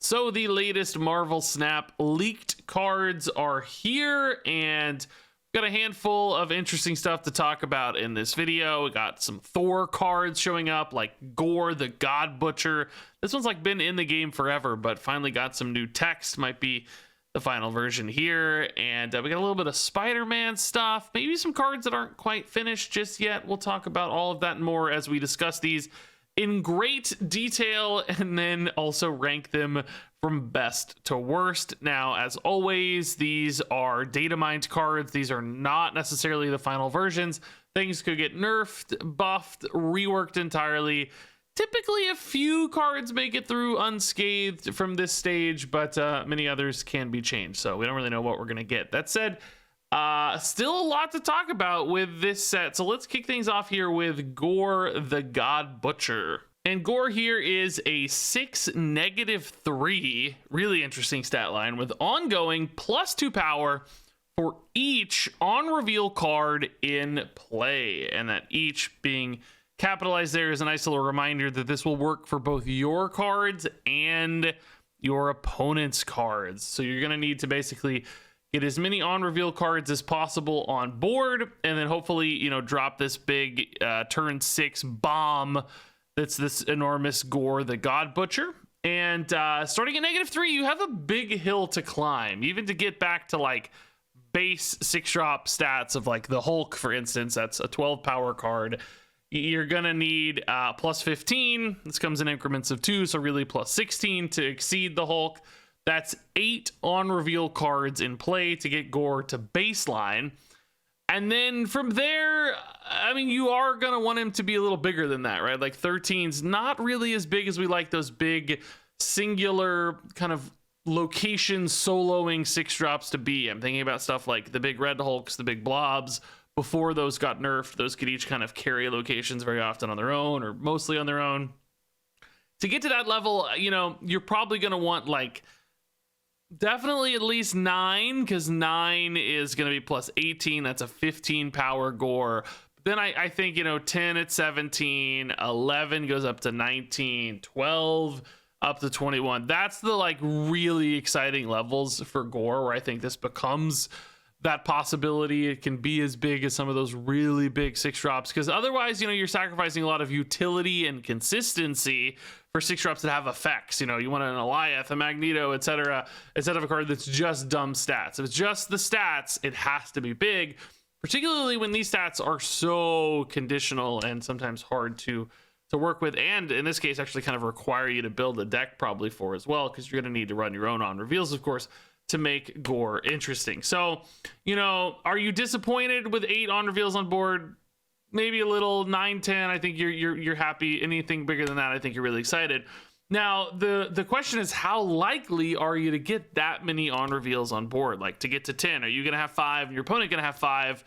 So the latest Marvel Snap leaked cards are here, and we've got a handful of interesting stuff to talk about in this video. We got some Thor cards showing up, like Gorr the God Butcher. This one's like been in the game forever, but finally got some new text. Might be the final version here. And we got a little bit of Spider-Man stuff, maybe some cards that aren't quite finished just yet. We'll talk about all of that and more as we discuss these in great detail, and then also rank them from best to worst. Now, as always, these are datamined cards. These are not necessarily the final versions. Things could get nerfed, buffed, reworked entirely. Typically, a few cards make it through unscathed from this stage, but many others can be changed, so we don't really know what we're going to get. That said, still a lot to talk about with this set, so let's kick things off here with Gorr the God Butcher. And Gorr here is a 6-3, really interesting stat line, with ongoing +2 power for each on reveal card in play, and that each being capitalized there is a nice little reminder that this will work for both your cards and your opponent's cards. So you're going to need to basically get as many on reveal cards as possible on board, and then hopefully, you know, drop this big turn 6 bomb that's this enormous Gorr the God Butcher. And starting at -3, you have a big hill to climb, even to get back to like base 6-drop stats of like the Hulk, for instance. That's a 12 power card. You're gonna need +15. This comes in increments of 2, so really +16 to exceed the Hulk. That's 8 on reveal cards in play to get Gorr to baseline. And then from there, I mean, you are gonna want him to be a little bigger than that, right? Like 13's not really as big as we like those big singular kind of location soloing 6-drops to be. I'm thinking about stuff like the big Red Hulks, the big Blobs. Before those got nerfed, those could each kind of carry locations very often on their own, or mostly on their own. To get to that level, you know, you're probably going to want like definitely at least 9, because 9 is going to be +18. That's a 15 power Gorr. Then I think, you know, 10 at 17, 11 goes up to 19, 12 up to 21. That's the like really exciting levels for Gorr, where I think this becomes that possibility. It can be as big as some of those really big 6-drops, because otherwise, you know, you're sacrificing a lot of utility and consistency for 6-drops that have effects. You know, you want an Goliath, a Magneto, etc., instead of a card that's just dumb stats. If it's just the stats, it has to be big, particularly when these stats are so conditional and sometimes hard to work with, and in this case actually kind of require you to build a deck probably for as well, because you're going to need to run your own on reveals, of course, to make Gorr interesting. So, you know, are you disappointed with 8 on reveals on board? Maybe a little. 9, 10, I think you're happy. Anything bigger than that, I think you're really excited. Now, the question is, how likely are you to get that many on reveals on board? Like, to get to 10, are you going to have 5 and your opponent going to have 5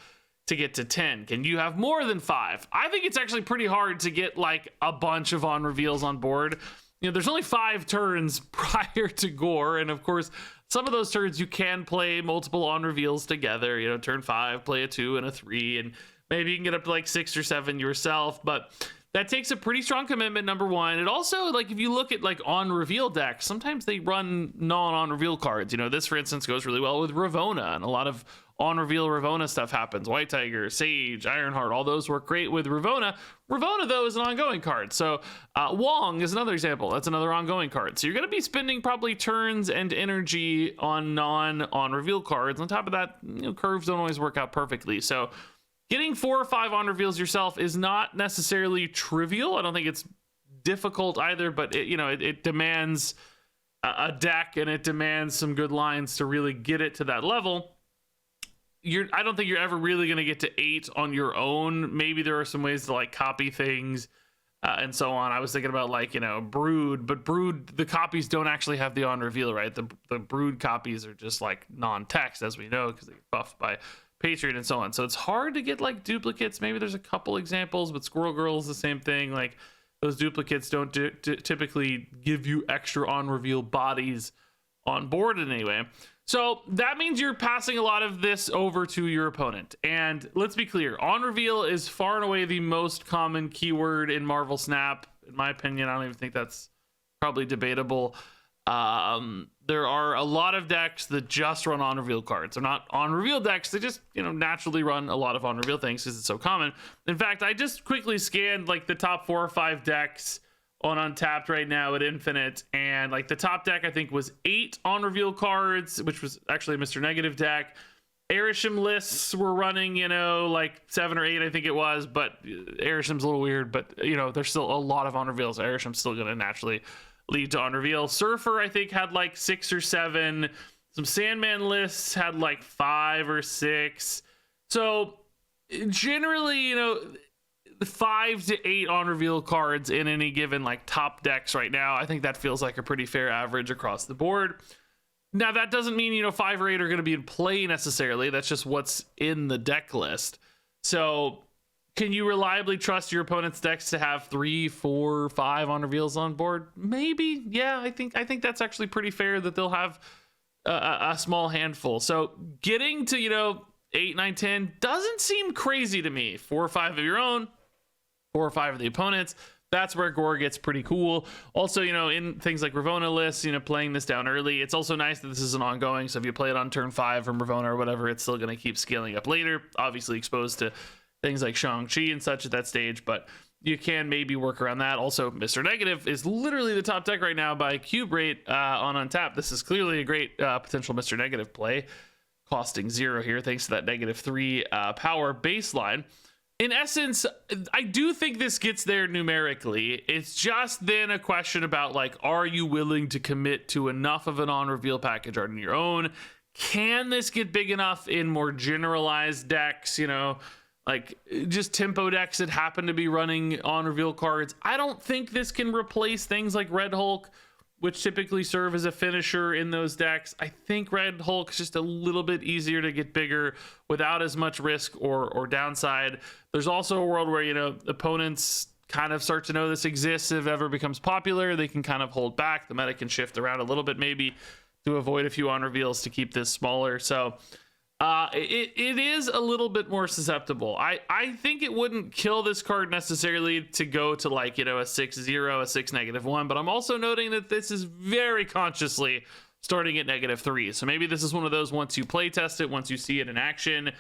to get to 10? Can you have more than 5? I think it's actually pretty hard to get like a bunch of on reveals on board. You know, there's only 5 turns prior to Gorr, and of course, some of those turns you can play multiple on reveals together. You know, turn 5, play a 2 and a 3, and maybe you can get up to like 6 or 7 yourself, but that takes a pretty strong commitment, number one. It also, like, if you look at like on reveal decks, sometimes they run non-on reveal cards. You know, this for instance goes really well with Ravonna, and a lot of on reveal Ravonna stuff happens. White Tiger, Sage, Ironheart, all those work great with Ravonna. Ravonna, though, is an ongoing card. So Wong is another example. That's another ongoing card. So you're going to be spending probably turns and energy on non-on reveal cards. On top of that, you know, curves don't always work out perfectly. So getting 4 or 5 on reveals yourself is not necessarily trivial. I don't think it's difficult either, but it, you know, it demands a deck, and it demands some good lines to really get it to that level. I don't think you're ever really going to get to 8 on your own. Maybe there are some ways to like copy things and so on. I was thinking about like, you know, Brood, but Brood, the copies don't actually have the on reveal, right? The Brood copies are just like non-text, as we know, because they get buffed by Patreon and so on. So it's hard to get like duplicates. Maybe there's a couple examples, but Squirrel Girl is the same thing. Like, those duplicates don't typically give you extra on reveal bodies on board in any way. So that means you're passing a lot of this over to your opponent. And let's be clear, on reveal is far and away the most common keyword in Marvel Snap. In my opinion, I don't even think that's probably debatable. There are a lot of decks that just run on reveal cards. They're not on reveal decks. They just, naturally run a lot of on reveal things because it's so common. In fact, I just quickly scanned like the top 4 or 5 decks on Untapped right now at Infinite, and like the top deck I think was 8 on reveal cards, which was actually a Mr. Negative deck. Arishem lists were running, like 7 or 8, I think it was, but Arishem's a little weird, but there's still a lot of on reveals. Arishem's still going to naturally lead to on reveal. Surfer, I think, had like 6 or 7. Some Sandman lists had like 5 or 6. So generally, 5 to 8 on reveal cards in any given like top decks right now. I think that feels like a pretty fair average across the board. Now, that doesn't mean, 5 or 8 are going to be in play necessarily. That's just what's in the deck list. So can you reliably trust your opponent's decks to have 3, 4, 5 on reveals on board? Maybe. Yeah, I think that's actually pretty fair that they'll have a small handful. So getting to, 8, 9, 10 doesn't seem crazy to me. 4 or 5 of your own, 4 or 5 of the opponents. That's where Gorr gets pretty cool. Also, in things like Ravonna lists, playing this down early, it's also nice that this is an ongoing. So if you play it on turn 5 from Ravonna or whatever, it's still going to keep scaling up later. Obviously exposed to things like Shang-Chi and such at that stage, but you can maybe work around that. Also, Mr. Negative is literally the top deck right now by cube rate on Untapped. This is clearly a great potential Mr. Negative play, costing 0 here thanks to that -3 power baseline. In essence, I do think this gets there numerically. It's just then a question about, like, are you willing to commit to enough of an on-reveal package on your own? Can this get big enough in more generalized decks, like just tempo decks that happen to be running on-reveal cards? I don't think this can replace things like Red Hulk, which typically serve as a finisher in those decks. I think Red Hulk's just a little bit easier to get bigger without as much risk or downside. There's also a world where, opponents kind of start to know this exists. If it ever becomes popular, they can kind of hold back. The meta can shift around a little bit maybe to avoid a few on reveals to keep this smaller. So it is a little bit more susceptible. I think it wouldn't kill this card necessarily to go to like, a 6-0, a 6-1, but I'm also noting that this is very consciously starting at -3. So maybe this is one of those, once you play test it, once you see it in action,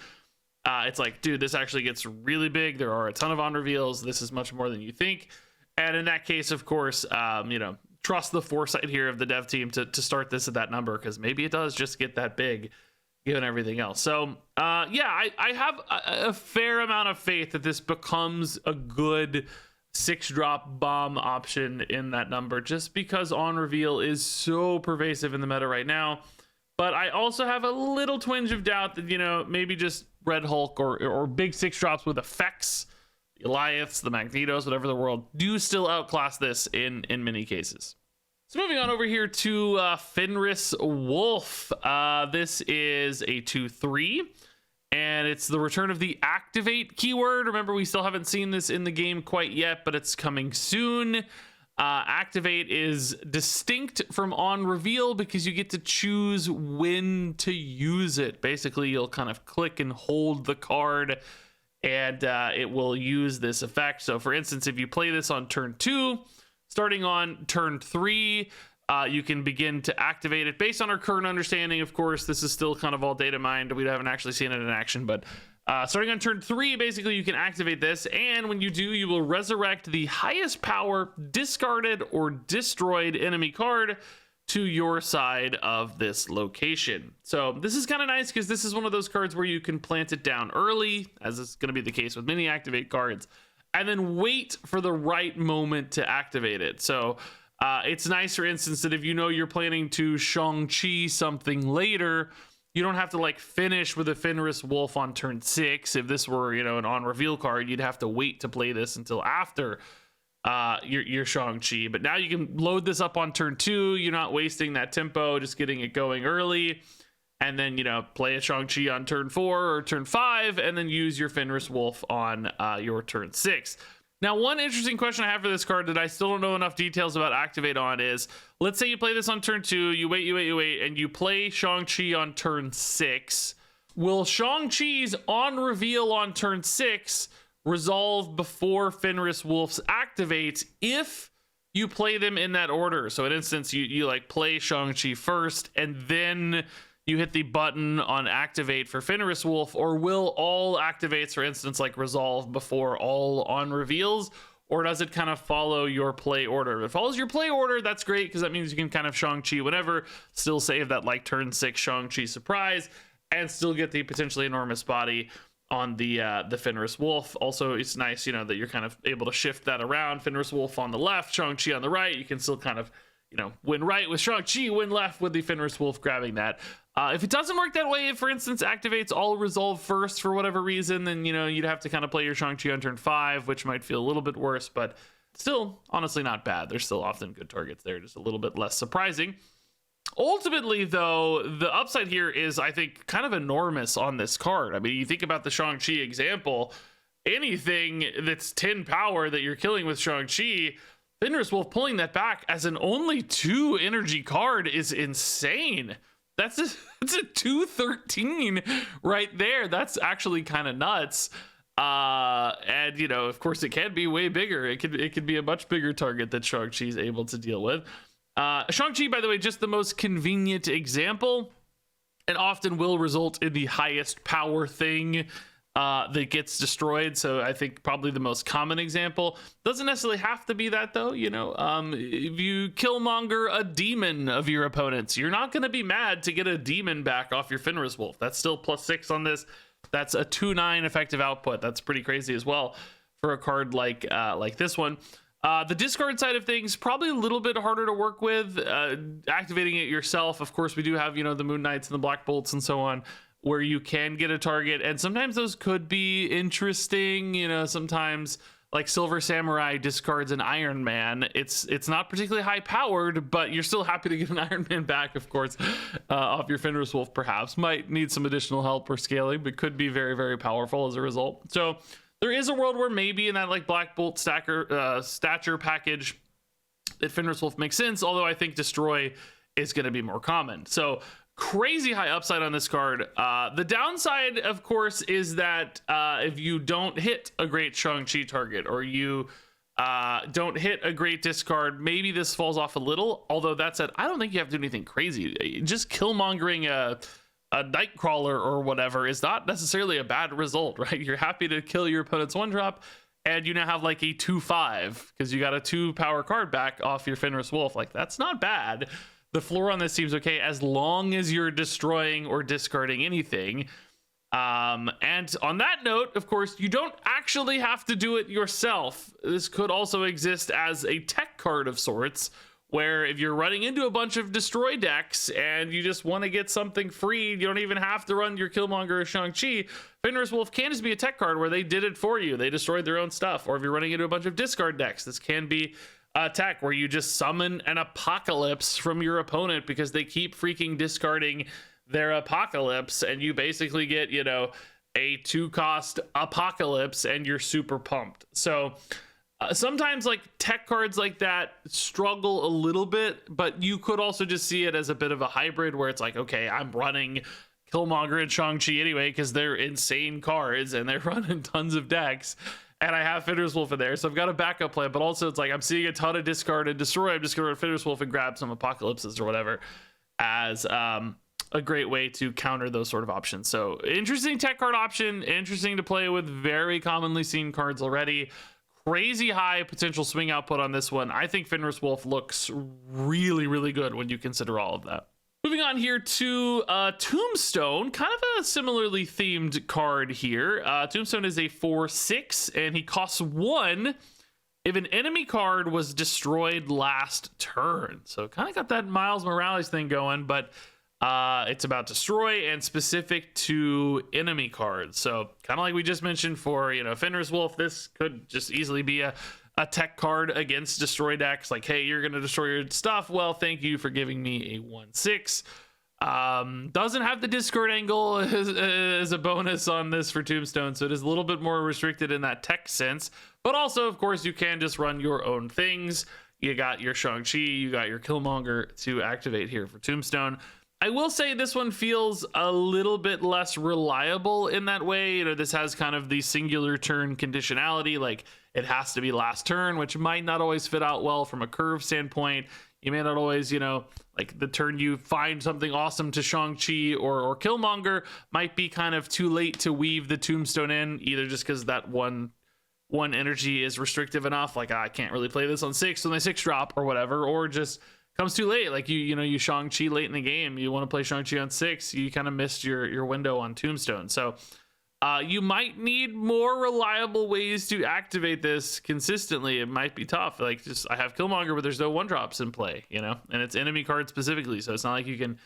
it's like, dude, this actually gets really big. There are a ton of on reveals. This is much more than you think. And in that case, of course, trust the foresight here of the dev team to start this at that number, because maybe it does just get that big given everything else. So I have a fair amount of faith that this becomes a good 6-drop bomb option in that number, just because on reveal is so pervasive in the meta right now. But I also have a little twinge of doubt that maybe just Red Hulk or big 6-drops with effects, the Goliaths, the Magnetos, whatever the world, do still outclass this in many cases. So moving on over here to Fenris Wolf. This is a 2/3, and it's the return of the activate keyword. Remember, we still haven't seen this in the game quite yet, but it's coming soon. Activate is distinct from on reveal because you get to choose when to use it. Basically, you'll kind of click and hold the card, and it will use this effect. So for instance, if you play this on turn 2, starting on turn 3, you can begin to activate it. Based on our current understanding, of course, this is still kind of all data mined. We haven't actually seen it in action, but starting on turn 3, basically you can activate this, and when you do, you will resurrect the highest power discarded or destroyed enemy card to your side of this location. So this is kind of nice because this is one of those cards where you can plant it down early, as is going to be the case with many activate cards, and then wait for the right moment to activate it. So it's nice, for instance, that if you're planning to Shang-Chi something later, you don't have to like finish with a Fenris Wolf on turn 6. If this were, an on reveal card, you'd have to wait to play this until after your Shang-Chi. But now you can load this up on turn 2. You're not wasting that tempo, just getting it going early. And then, play a Shang-Chi on turn 4 or turn 5, and then use your Fenris Wolf on your turn 6. Now, one interesting question I have for this card that I still don't know enough details about activate on is, let's say you play this on turn 2, you wait, and you play Shang-Chi on turn 6. Will Shang-Chi's on reveal on turn 6 resolve before Fenris Wolf's activate if you play them in that order. So in instance, you like play Shang-Chi first, and then you hit the button on activate for Fenris Wolf, or will all activates, for instance, like resolve before all on reveals? Or does it kind of follow your play order? If it follows your play order, that's great, because that means you can kind of Shang-Chi whenever, still save that like turn 6 Shang-Chi surprise, and still get the potentially enormous body on the Fenris Wolf. Also, it's nice, you know, that you're kind of able to shift that around. Fenris Wolf on the left, Shang-Chi on the right. You can still kind of, you know, win right with Shang-Chi, win left with the Fenris Wolf grabbing that. If it doesn't work that way, if, for instance, activates all resolve first for whatever reason, then, you know, you'd have to kind of play your Shang-Chi on turn 5, which might feel a little bit worse, but still, honestly, not bad. There's still often good targets there, just a little bit less surprising. Ultimately, though, the upside here is, I think, kind of enormous on this card. I mean, you think about the Shang-Chi example, anything that's 10 power that you're killing with Shang-Chi, Fenris Wolf pulling that back as an only 2 energy card is insane. That's a 213 right there. That's actually kind of nuts. And, you know, of course, it can be way bigger. It could be a much bigger target that Shang-Chi is able to deal with. Shang-Chi, by the way, just the most convenient example, and often will result in the highest power thing that gets destroyed. So I think probably the most common example. Doesn't necessarily have to be that, though. You know, if you Killmonger a demon of your opponents, you're not going to be mad to get a demon back off your Fenris Wolf. That's still +6 on this. That's a 2/9 effective output. That's pretty crazy as well for a card like this one. The discard side of things, probably a little bit harder to work with. Activating it yourself, of course, we do have, you know, the Moon Knights and the Black Bolts and so on, where you can get a target, and sometimes those could be interesting. You know, sometimes like Silver Samurai discards an Iron Man. It's not particularly high powered, but you're still happy to get an Iron Man back, of course, off your Fenris Wolf. Perhaps might need some additional help or scaling, but could be very, very powerful as a result. So there is a world where maybe in that like Black Bolt stature package that Fenris Wolf makes sense, although I think Destroy is going to be more common. So crazy high upside on this card. The downside, of course, is that if you don't hit a great Shang-Chi target, or you don't hit a great discard, maybe this falls off a little. Although that said, I don't think you have to do anything crazy. Just Killmongering a Nightcrawler or whatever is not necessarily a bad result, right? You're happy to kill your opponent's 1-drop, and you now have like a 2/5 because you got a 2 power card back off your Fenris Wolf. Like, that's not bad. The floor on this seems okay as long as you're destroying or discarding anything. And on that note, of course, you don't actually have to do it yourself. This could also exist as a tech card of sorts, where if you're running into a bunch of Destroy decks and you just want to get something free, you don't even have to run your Killmonger or Shang-Chi. Fenris Wolf can just be a tech card where they did it for you. They destroyed their own stuff. Or if you're running into a bunch of discard decks, this can be tech where you just summon an Apocalypse from your opponent because they keep freaking discarding their Apocalypse, and you basically get, you know, a 2-cost Apocalypse and you're super pumped. So sometimes like tech cards like that struggle a little bit, but you could also just see it as a bit of a hybrid where it's like, okay, I'm running Killmonger and Shang-Chi anyway because they're insane cards and they're running tons of decks, and I have Fenris Wolf in there, so I've got a backup plan. But also it's like I'm seeing a ton of discard and destroy. I'm just gonna run Fenris Wolf and grab some Apocalypses or whatever as a great way to counter those sort of options. So interesting tech card option, interesting to play with, very commonly seen cards already. Crazy high potential swing output on this one. I think Fenris Wolf looks really, really good when you consider all of that. Moving on here to Tombstone, kind of a similarly themed card here. Tombstone is a 4/6, and he costs 1 if an enemy card was destroyed last turn. So kind of got that Miles Morales thing going, but it's about destroy and specific to enemy cards. So kind of like we just mentioned for, you know, Fenris Wolf, this could just easily be a tech card against destroy decks. Like, hey, you're going to destroy your stuff. Well, thank you for giving me a 1/6. Doesn't have the discard angle as a bonus on this for Tombstone, so it is a little bit more restricted in that tech sense. But also, of course, you can just run your own things. You got your Shang-Chi, you got your Killmonger to activate here for Tombstone. I will say this one feels a little bit less reliable in that way. You know, this has kind of the singular turn conditionality, like it has to be last turn, which might not always fit out well from a curve standpoint. You may not always, you know, like the turn you find something awesome to Shang-Chi or Killmonger might be kind of too late to weave the Tombstone in, either just because that one energy is restrictive enough, like I can't really play this on 6 with my 6 drop or whatever, or just comes too late, like you Shang-Chi late in the game, you want to play Shang-Chi on 6, you kind of missed your window on Tombstone. So you might need more reliable ways to activate this consistently. It might be tough. Like, just I have Killmonger, but there's no 1-drops in play, you know, and it's enemy card specifically, so it's not like you can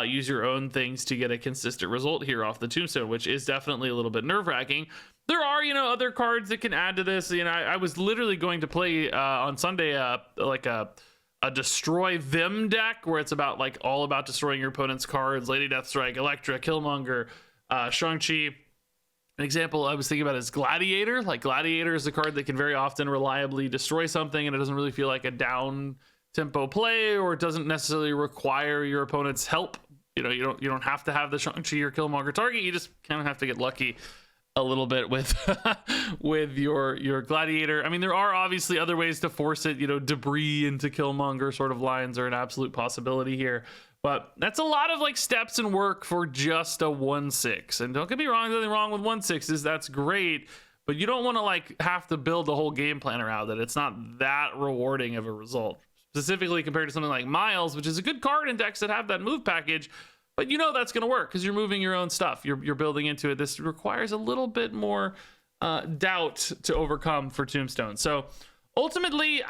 use your own things to get a consistent result here off the Tombstone, which is definitely a little bit nerve-wracking. There are, you know, other cards that can add to this. You know, I was literally going to play on Sunday like a destroy them deck where it's about like all about destroying your opponent's cards. Lady Deathstrike, Elektra, Killmonger, Shang-Chi. An example I was thinking about is Gladiator. Like, Gladiator is a card that can very often reliably destroy something, and it doesn't really feel like a down tempo play, or it doesn't necessarily require your opponent's help. You know, you don't have to have the Shang-Chi or Killmonger target. You just kind of have to get lucky a little bit with with your Gladiator. I mean, there are obviously other ways to force it. You know, debris into Killmonger sort of lines are an absolute possibility here. But that's a lot of like steps and work for just a 1/6. And don't get me wrong, there's nothing wrong with 1/6s. That's great. But you don't want to like have to build the whole game plan around it. It's not that rewarding of a result. Specifically compared to something like Miles, which is a good card in decks that have that move package. But you know that's going to work because you're moving your own stuff. You're building into it. This requires a little bit more doubt to overcome for Tombstone. So ultimately,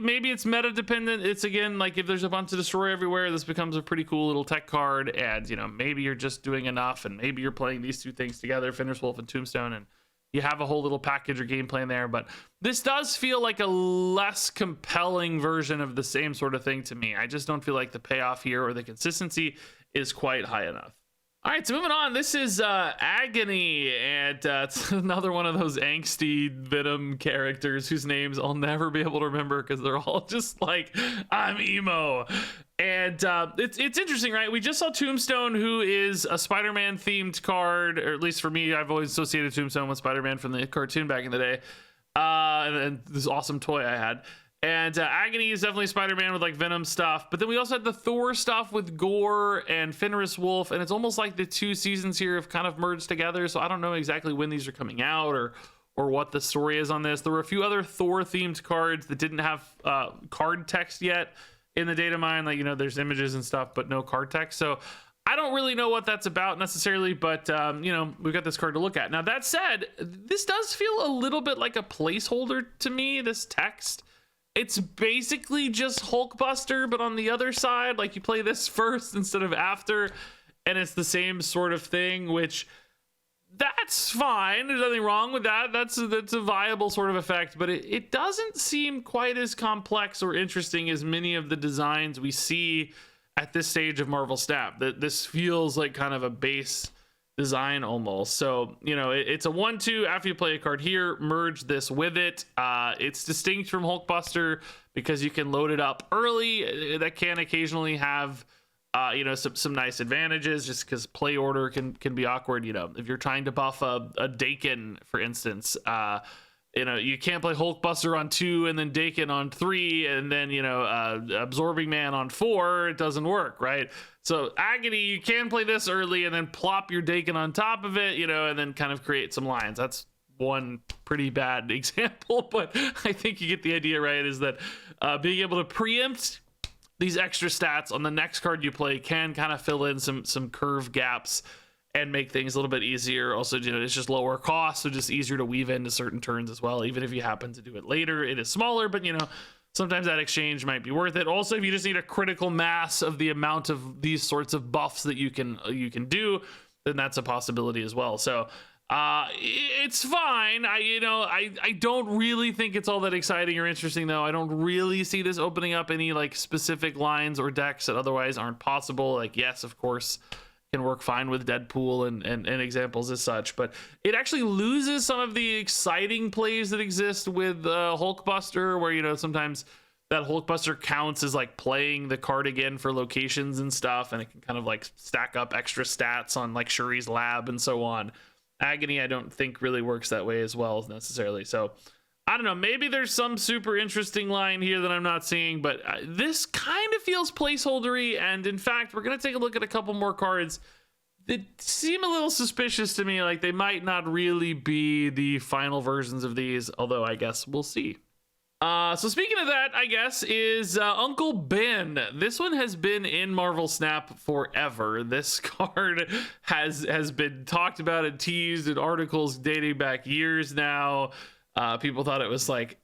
maybe it's meta dependent. It's, again, like if there's a bunch of destroy everywhere, this becomes a pretty cool little tech card. And, you know, maybe you're just doing enough, and maybe you're playing these two things together, Fenris Wolf and Tombstone, and you have a whole little package or game plan there. But this does feel like a less compelling version of the same sort of thing to me. I just don't feel like the payoff here or the consistency is quite high enough. All right, so moving on. This is Agony, and it's another one of those angsty Venom characters whose names I'll never be able to remember because they're all just like, I'm emo. And it's interesting, right? We just saw Tombstone, who is a Spider-Man themed card, or at least for me, I've always associated Tombstone with Spider-Man from the cartoon back in the day, and this awesome toy I had. And Agony is definitely Spider-Man with like Venom stuff, but then we also had the Thor stuff with Gorr and Fenris Wolf, and it's almost like the two seasons here have kind of merged together, so I don't know exactly when these are coming out or what the story is on this. There were a few other Thor themed cards that didn't have card text yet in the data mine, like, you know, there's images and stuff but no card text, so I don't really know what that's about necessarily, but you know, we've got this card to look at. Now that said, this does feel a little bit like a placeholder to me, this text. It's basically just Hulkbuster, but on the other side, like you play this first instead of after, and it's the same sort of thing, which that's fine. There's nothing wrong with that. That's a viable sort of effect, but it doesn't seem quite as complex or interesting as many of the designs we see at this stage of Marvel Snap. That this feels like kind of a base design almost. So, you know, it's a 1/2 after you play a card here, merge this with it. It's distinct from Hulkbuster because you can load it up early. That can occasionally have you know, some nice advantages, just because play order can be awkward. You know, if you're trying to buff a Dakin, for instance, you know, you can't play Hulkbuster on 2 and then Dakin on 3 and then, you know, Absorbing Man on 4. It doesn't work, right? So Agony, you can play this early and then plop your Dakin on top of it, you know, and then kind of create some lines. That's one pretty bad example, but I think you get the idea, right? Is that being able to preempt these extra stats on the next card you play can kind of fill in some curve gaps and make things a little bit easier. Also, you know, it's just lower cost, so just easier to weave into certain turns as well. Even if you happen to do it later, it is smaller, but, you know, sometimes that exchange might be worth it. Also, if you just need a critical mass of the amount of these sorts of buffs that you can do, then that's a possibility as well. So it's fine. I don't really think it's all that exciting or interesting, though. I don't really see this opening up any like specific lines or decks that otherwise aren't possible. Like, yes, of course, can work fine with Deadpool and examples as such, but it actually loses some of the exciting plays that exist with Hulkbuster, where, you know, sometimes that Hulkbuster counts as like playing the card again for locations and stuff, and it can kind of like stack up extra stats on like Shuri's lab and so on. Agony, I don't think really works that way as well necessarily. So I don't know, maybe there's some super interesting line here that I'm not seeing, but this kind of feels placeholdery. And in fact, we're going to take a look at a couple more cards that seem a little suspicious to me. Like they might not really be the final versions of these, although I guess we'll see. So speaking of that, I guess, is Uncle Ben. This one has been in Marvel Snap forever. This card has been talked about and teased in articles dating back years now. People thought it was like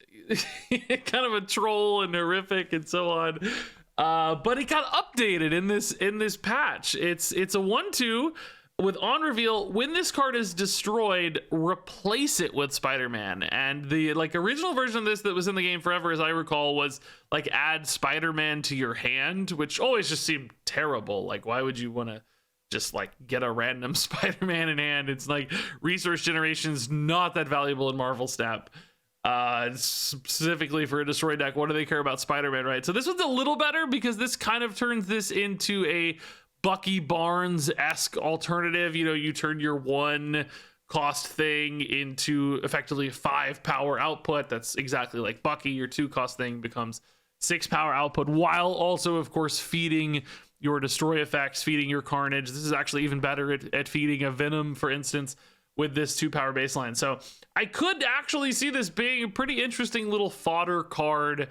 kind of a troll and horrific and so on. But it got updated in this patch. It's a 1/2 with on reveal. When this card is destroyed, replace it with Spider-Man. And the like original version of this that was in the game forever, as I recall, was like add Spider-Man to your hand, which always just seemed terrible. Like, why would you want to just like get a random Spider-Man in hand? It's like resource generation is not that valuable in Marvel Snap. Specifically for a destroy deck, what do they care about Spider-Man, right? So this one's a little better because this kind of turns this into a Bucky Barnes-esque alternative. You know, you turn your 1 cost thing into effectively 5 power output. That's exactly like Bucky. Your 2 cost thing becomes 6 power output, while also, of course, feeding your destroy effects, feeding your carnage. This is actually even better at feeding a Venom, for instance, with this 2 power baseline. So I could actually see this being a pretty interesting little fodder card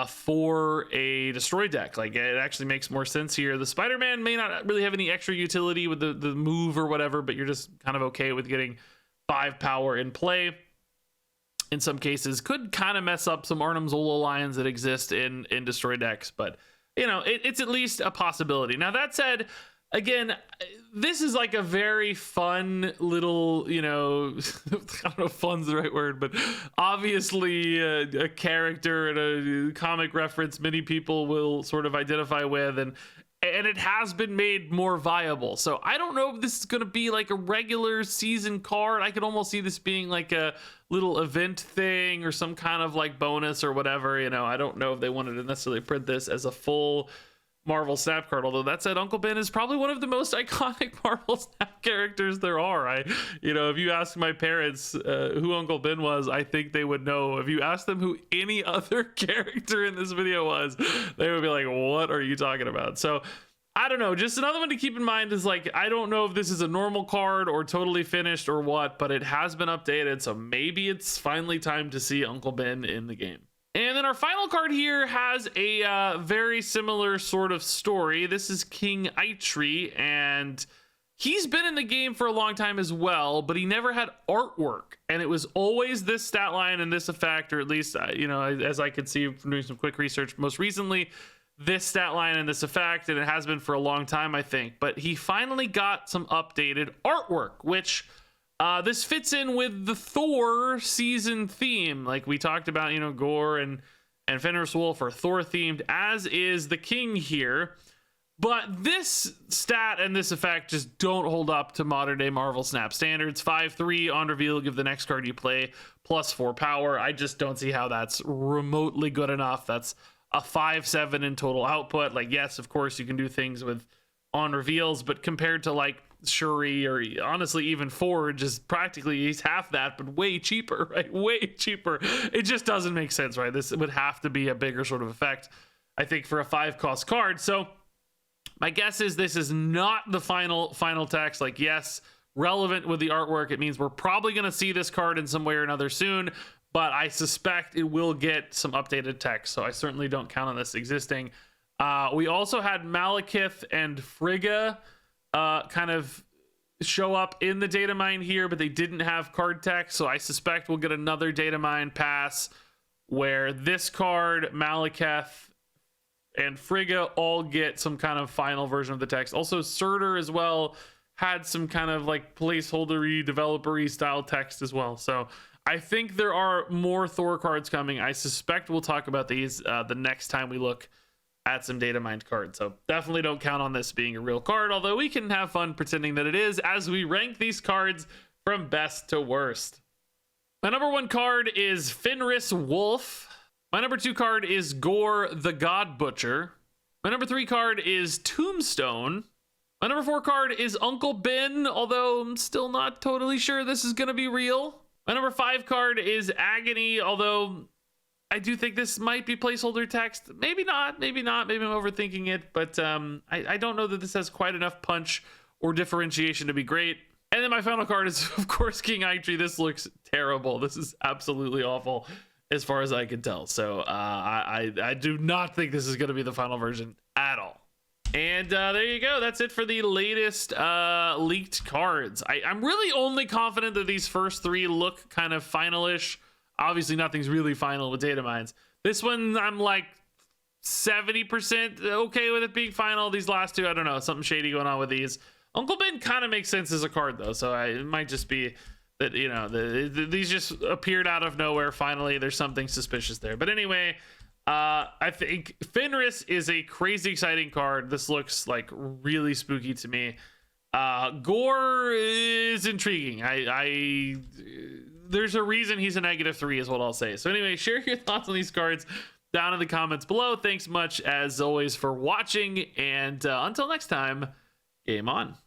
for a destroy deck. Like, it actually makes more sense here. The Spider-Man may not really have any extra utility with the move or whatever, but you're just kind of okay with getting 5 power in play. In some cases, could kind of mess up some Arnim Zola lines that exist in destroy decks, but you know, it's at least a possibility. Now that said, again, this is like a very fun little, you know, I don't know if fun's the right word, but obviously a character and a comic reference many people will sort of identify with, and it has been made more viable. So I don't know if this is going to be like a regular season card. I could almost see this being like a little event thing or some kind of like bonus or whatever. You know, I don't know if they wanted to necessarily print this as a full Marvel Snap card, although that said, Uncle Ben is probably one of the most iconic Marvel Snap characters there are. You know, if you ask my parents who Uncle Ben was, I think they would know. If you ask them who any other character in this video was, they would be like, what are you talking about? So I don't know, just another one to keep in mind is like, I don't know if this is a normal card or totally finished or what, but it has been updated, so maybe it's finally time to see Uncle Ben in the game. And then our final card here has a very similar sort of story. This is King Eitri, and he's been in the game for a long time as well, but he never had artwork. And it was always this stat line and this effect, or at least, you know, as I could see from doing some quick research, most recently, this stat line and this effect, and it has been for a long time, I think. But he finally got some updated artwork, which... this fits in with the Thor season theme. Like we talked about, you know, Gorr and Fenris Wolf are Thor themed, as is the King here. But this stat and this effect just don't hold up to modern day Marvel Snap standards. 5/3 on reveal, give the next card you play plus 4 power. I just don't see how that's remotely good enough. That's a 5/7 in total output. Like, yes, of course you can do things with on reveals, but compared to like Shuri or honestly even Forge is practically, he's half that, but way cheaper, right? Way cheaper. It just doesn't make sense, right? This would have to be a bigger sort of effect, I think, for a 5 cost card. So my guess is this is not the final text. Like, yes, relevant with the artwork. It means we're probably going to see this card in some way or another soon, but I suspect it will get some updated text. So I certainly don't count on this existing. We also had Malekith and Frigga kind of show up in the data mine here, but they didn't have card text. So I suspect we'll get another data mine pass where this card, Malekith, and Frigga all get some kind of final version of the text. Also, Surtur as well had some kind of like placeholder-y, developer-y style text as well. So I think there are more Thor cards coming. I suspect we'll talk about these the next time we look at some data mined cards. So definitely don't count on this being a real card, although we can have fun pretending that it is as we rank these cards from best to worst. My number 1 card is Fenris Wolf. My number 2 card is Gorr the God Butcher. My number 3 card is Tombstone. My number 4 card is Uncle Ben, although I'm still not totally sure this is going to be real. My number 5 card is Agony, although I do think this might be placeholder text. Maybe not, maybe not. Maybe I'm overthinking it, but I don't know that this has quite enough punch or differentiation to be great. And then my final card is, of course, King Eitri. This looks terrible. This is absolutely awful as far as I can tell. So I do not think this is going to be the final version at all. And there you go. That's it for the latest leaked cards. I'm really only confident that these first 3 look kind of final-ish. Obviously, nothing's really final with datamined. This one, I'm like 70% okay with it being final. These last 2, I don't know. Something shady going on with these. Uncle Ben kind of makes sense as a card, though. So it might just be that, you know, these just appeared out of nowhere. Finally, there's something suspicious there. But anyway, I think Fenris is a crazy exciting card. This looks like really spooky to me. Gorr is intriguing. There's a reason he's a -3 is what I'll say. So anyway, share your thoughts on these cards down in the comments below. Thanks much as always for watching, and until next time, game on.